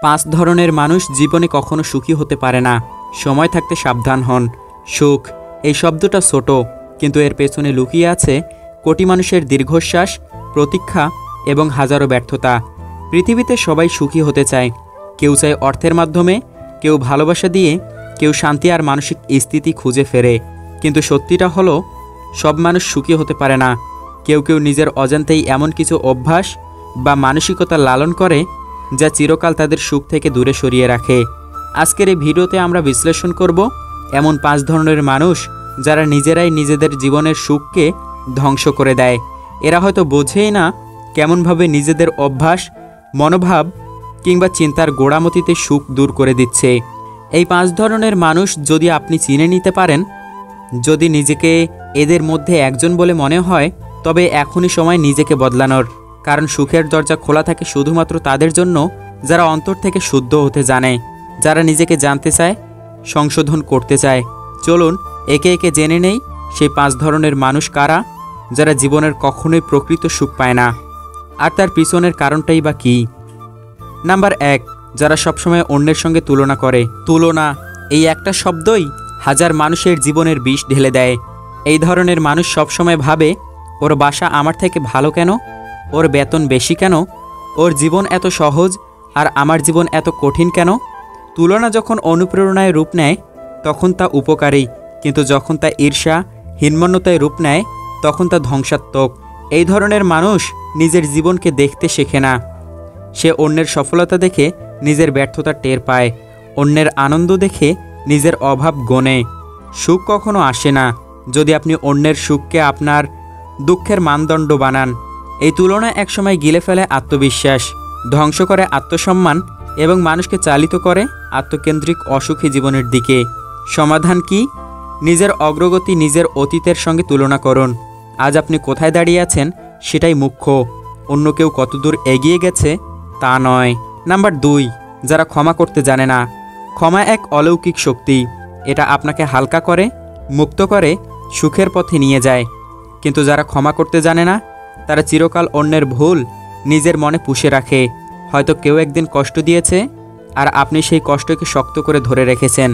5 ধরনের মানুষ জীবনে কখনো সুখী হতে পারে না। সময় থাকতে সাবধান হন। সুখ এই শব্দটা ছোট, কিন্তু এর পেছনে লুকিয়ে আছে কোটি মানুষের দীর্ঘশ্বাস, প্রতীক্ষা এবং হাজারো ব্যর্থতা। পৃথিবীতে সবাই সুখী হতে চায়। কেউ চায় অর্থের মাধ্যমে, কেউ ভালোবাসা দিয়ে, কেউ শান্তি আর মানসিক স্থিতি খুঁজে ফেরে। কিন্তু সত্যিটা হলো, সব মানুষ সুখী হতে পারে না। কেউ কেউ নিজের অজান্তেই এমন কিছু অভ্যাস বা মানসিকতা লালন করে যা চিরকাল তাদের সুখ থেকে দূরে সরিয়ে রাখে। আজকের এই ভিডিওতে আমরা বিশ্লেষণ করব এমন 5 ধরনের মানুষ যারা নিজেরাই নিজেদের জীবনের সুখকে ধ্বংস করে দেয়। এরা হয়তো বোঝেই না কেমনভাবে নিজেদের অভ্যাস, মনোভাব কিংবা চিন্তার গোড়ামতিতে সুখ দূর করে দিচ্ছে। এই 5 ধরনের মানুষ যদি আপনি চিনে নিতে পারেন, যদি নিজেকে এদের মধ্যে একজন বলে মনে হয়, তবে এখনই সময় নিজেকে বদলানোর। কারণ সুখের দরজা খোলা থাকে শুধুমাত্র তাদের জন্য যারা অন্তর থেকে শুদ্ধ হতে জানে, যারা নিজেকে জানতে চায়, সংশোধন করতে চায়। চলুন একে একে জেনে নেই সেই 5 ধরনের মানুষ কারা, যারা জীবনের কখনোই প্রকৃত সুখ পায় না, আর তার পিছনের কারণটাই বা কী। নাম্বার 1, যারা সবসময় অন্যের সঙ্গে তুলনা করে। তুলনা এই একটা শব্দই হাজার মানুষের জীবনের বিষ ঢেলে দেয়। এই ধরনের মানুষ সবসময় ভাবে, ওর বাসা আমার থেকে ভালো কেন, ওর বেতন বেশি কেন, ওর জীবন এত সহজ আর আমার জীবন এত কঠিন কেন। তুলনা যখন অনুপ্রেরণায় রূপ নেয় তখন তা উপকারী, কিন্তু যখন তা ঈর্ষা, হীনমন্যতায় রূপ নেয় তখন তা ধ্বংসাত্মক। এই ধরনের মানুষ নিজের জীবনকে দেখতে শেখে না। সে অন্যের সফলতা দেখে নিজের ব্যর্থতা টের পায়, অন্যের আনন্দ দেখে নিজের অভাব গোনে। সুখ কখনো আসে না যদি আপনি অন্যের সুখকে আপনার দুঃখের মানদণ্ড বানান। এই তুলনা একসময় গিলে ফেলে আত্মবিশ্বাস, ধ্বংস করে আত্মসম্মান এবং মানুষকে চালিত করে আত্মকেন্দ্রিক অসুখী জীবনের দিকে। সমাধান কি? নিজের অগ্রগতি নিজের অতীতের সঙ্গে তুলনা করুন। আজ আপনি কোথায় দাঁড়িয়ে আছেন সেটাই মুখ্য, অন্য কেউ কতদূর এগিয়ে গেছে তা নয়। নাম্বার 2, যারা ক্ষমা করতে জানে না। ক্ষমা এক অলৌকিক শক্তি। এটা আপনাকে হালকা করে, মুক্ত করে, সুখের পথে নিয়ে যায়। কিন্তু যারা ক্ষমা করতে জানে না, তারা চিরকাল অন্যের ভুল নিজের মনে পুষে রাখে। হয়তো কেউ একদিন কষ্ট দিয়েছে আর আপনি সেই কষ্টকে শক্ত করে ধরে রেখেছেন।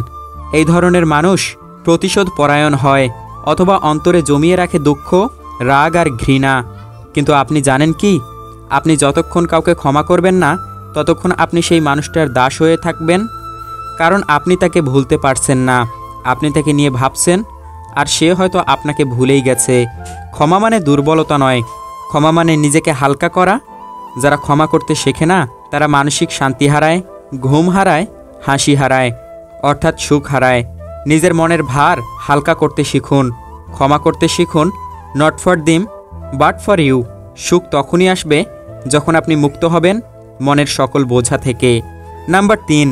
এই ধরনের মানুষ প্রতিশোধ পরায়ণ হয়, অথবা অন্তরে জমিয়ে রাখে দুঃখ, রাগ আর ঘৃণা। কিন্তু আপনি জানেন কি, আপনি যতক্ষণ কাউকে ক্ষমা করবেন না ততক্ষণ আপনি সেই মানুষটার দাস হয়ে থাকবেন। কারণ আপনি তাকে ভুলতে পারছেন না, আপনি তাকে নিয়ে ভাবছেন, আর সে হয়তো আপনাকে ভুলেই গেছে। ক্ষমা মানে দুর্বলতা নয়, ক্ষমা মানে নিজেকে হালকা করা। যারা ক্ষমা করতে শেখে না তারা মানসিক শান্তি হারায়, ঘুম হারায়, হাসি হারায়, অর্থাৎ সুখ হারায়। নিজের মনের ভার হালকা করতে শিখুন, ক্ষমা করতে শিখুন। নট ফর দিম বাট ফর ইউ। সুখ তখনই আসবে যখন আপনি মুক্ত হবেন মনের সকল বোঝা থেকে। নাম্বার 3,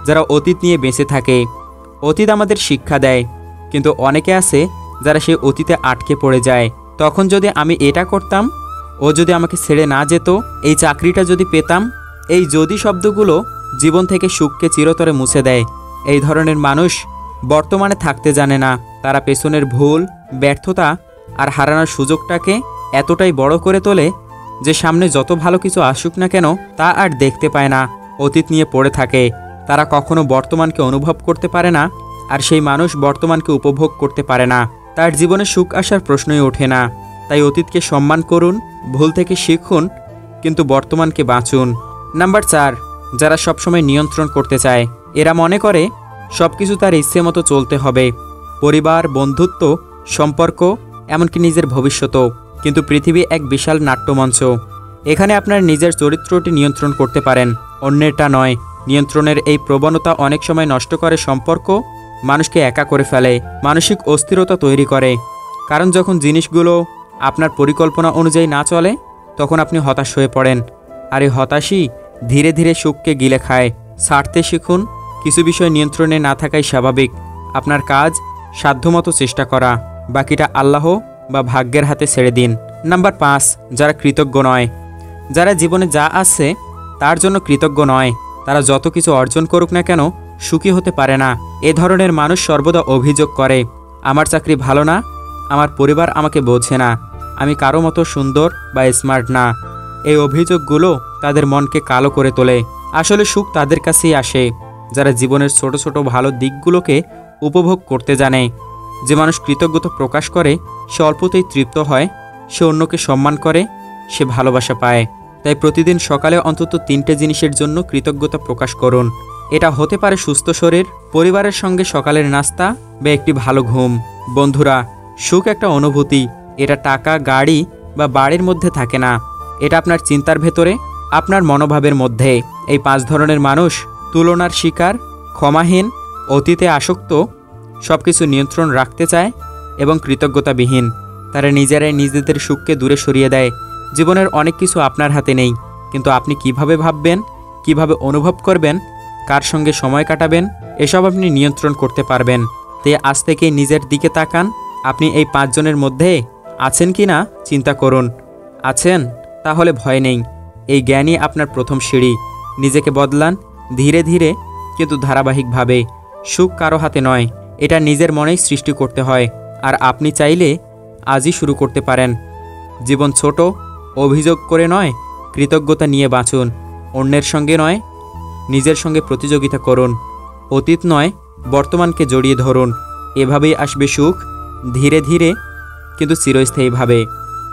যারা অতীত নিয়ে বেঁচে থাকে। অতীত আমাদের শিক্ষা দেয়, কিন্তু অনেকে আছে যারা সেই অতীতে আটকে পড়ে যায়। তখন যদি আমি এটা করতাম, ও যদি আমাকে ছেড়ে না যেত, এই চাকরিটা যদি পেতাম। এই যদি শব্দগুলো জীবন থেকে সুখকে চিরতরে মুছে দেয়। এই ধরনের মানুষ বর্তমানে থাকতে জানে না। তারা পেছনের ভুল, ব্যর্থতা আর হারানোর সুযোগটাকে এতটাই বড় করে তোলে যে সামনে যত ভালো কিছু আসুক না কেন তা আর দেখতে পায় না, অতীত নিয়ে পড়ে থাকে। তারা কখনো বর্তমানকে অনুভব করতে পারে না, আর সেই মানুষ বর্তমানকে উপভোগ করতে পারে না। তার জীবনে সুখ আসার প্রশ্নই ওঠে না। তাই অতীতকে সম্মান করুন, ভুল থেকে শিখুন, কিন্তু বর্তমানকে বাঁচুন। নাম্বার 4, যারা সবসময় নিয়ন্ত্রণ করতে চায়। এরা মনে করে সব কিছু তার ইচ্ছে মতো চলতে হবে, পরিবার, বন্ধুত্ব, সম্পর্ক, এমনকি নিজের ভবিষ্যতও। কিন্তু পৃথিবী এক বিশাল নাট্যমঞ্চ। এখানে আপনার নিজের চরিত্রটি নিয়ন্ত্রণ করতে পারেন, অন্যেরটা নয়। নিয়ন্ত্রণের এই প্রবণতা অনেক সময় নষ্ট করে সম্পর্ক, মানুষকে একা করে ফেলে, মানসিক অস্থিরতা তৈরি করে। কারণ যখন জিনিসগুলো আপনার পরিকল্পনা অনুযায়ী না চলে তখন আপনি হতাশ হয়ে পড়েন, আর এই হতাশই ধীরে ধীরে সুখকে গিলে খায়। ছাড়তে শিখুন। কিছু বিষয় নিয়ন্ত্রণে না থাকাই স্বাভাবিক। আপনার কাজ সাধ্যমতো চেষ্টা করা, বাকিটা আল্লাহ বা ভাগ্যের হাতে ছেড়ে দিন। নাম্বার 5, যারা কৃতজ্ঞ নয়। যারা জীবনে যা আছে তার জন্য কৃতজ্ঞ নয়। তারা যত কিছু অর্জন করুক না কেন সুখী হতে পারে না। এ ধরনের মানুষ সর্বদা অভিযোগ করে, আমার চাকরি ভালো না, আমার পরিবার আমাকে বোঝে না, আমি কারো মতো সুন্দর বা স্মার্ট না। এই অভিযোগগুলো তাদের মনকে কালো করে তোলে। আসলে সুখ তাদের কাছেই আসে যারা জীবনের ছোট ছোট ভালো দিকগুলোকে উপভোগ করতে জানে। যে মানুষ কৃতজ্ঞতা প্রকাশ করে সে অল্পতেই তৃপ্ত হয়, সে অন্যকে সম্মান করে, সে ভালোবাসা পায়। তাই প্রতিদিন সকালে অন্তত 3টে জিনিসের জন্য কৃতজ্ঞতা প্রকাশ করুন। এটা হতে পারে সুস্থ শরীর, পরিবারের সঙ্গে সকালের নাস্তা বা একটি ভালো ঘুম। বন্ধুরা, সুখ একটা অনুভূতি। এটা টাকা, গাড়ি বা বাড়ির মধ্যে থাকে না। এটা আপনার চিন্তার ভেতরে, আপনার মনোভাবের মধ্যে। এই 5 ধরনের মানুষ তুলনার শিকার, ক্ষমাহীন, অতীতে আসক্ত, সব কিছু নিয়ন্ত্রণ রাখতে চায় এবং কৃতজ্ঞতাবিহীন। তারা নিজেরাই নিজেদের সুখকে দূরে সরিয়ে দেয়। জীবনের অনেক কিছু আপনার হাতে নেই, কিন্তু আপনি কিভাবে ভাববেন, কিভাবে অনুভব করবেন, কার সঙ্গে সময় কাটাবেন, এসব আপনি নিয়ন্ত্রণ করতে পারবেন। তাই আজ থেকে নিজের দিকে তাকান। আপনি এই 5 জনের মধ্যে আছেন কি না চিন্তা করুন। আছেন? তাহলে ভয় নেই। এই জ্ঞানই আপনার প্রথম সিঁড়ি। নিজেকে বদলান, ধীরে ধীরে কিন্তু ধারাবাহিকভাবে। সুখ কারো হাতে নয়, এটা নিজের মনেই সৃষ্টি করতে হয়। আর আপনি চাইলে আজই শুরু করতে পারেন। জীবন ছোট, অভিযোগ করে নয়, কৃতজ্ঞতা নিয়ে বাঁচুন। অন্যের সঙ্গে নয়, নিজের সঙ্গে প্রতিযোগিতা করুন। অতীত নয়, বর্তমানকে জড়িয়ে ধরুন। এভাবেই আসবে সুখ, ধীরে ধীরে কিন্তু চিরস্থায়ীভাবে।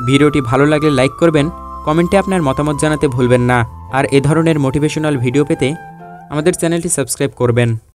ভিডিওটি ভালো লাগলে লাইক করবেন, কমেন্টে আপনার মতামত জানাতে ভুলবেন না। আর এ ধরনের মোটিভেশনাল ভিডিও পেতে আমাদের চ্যানেলটি সাবস্ক্রাইব করবেন।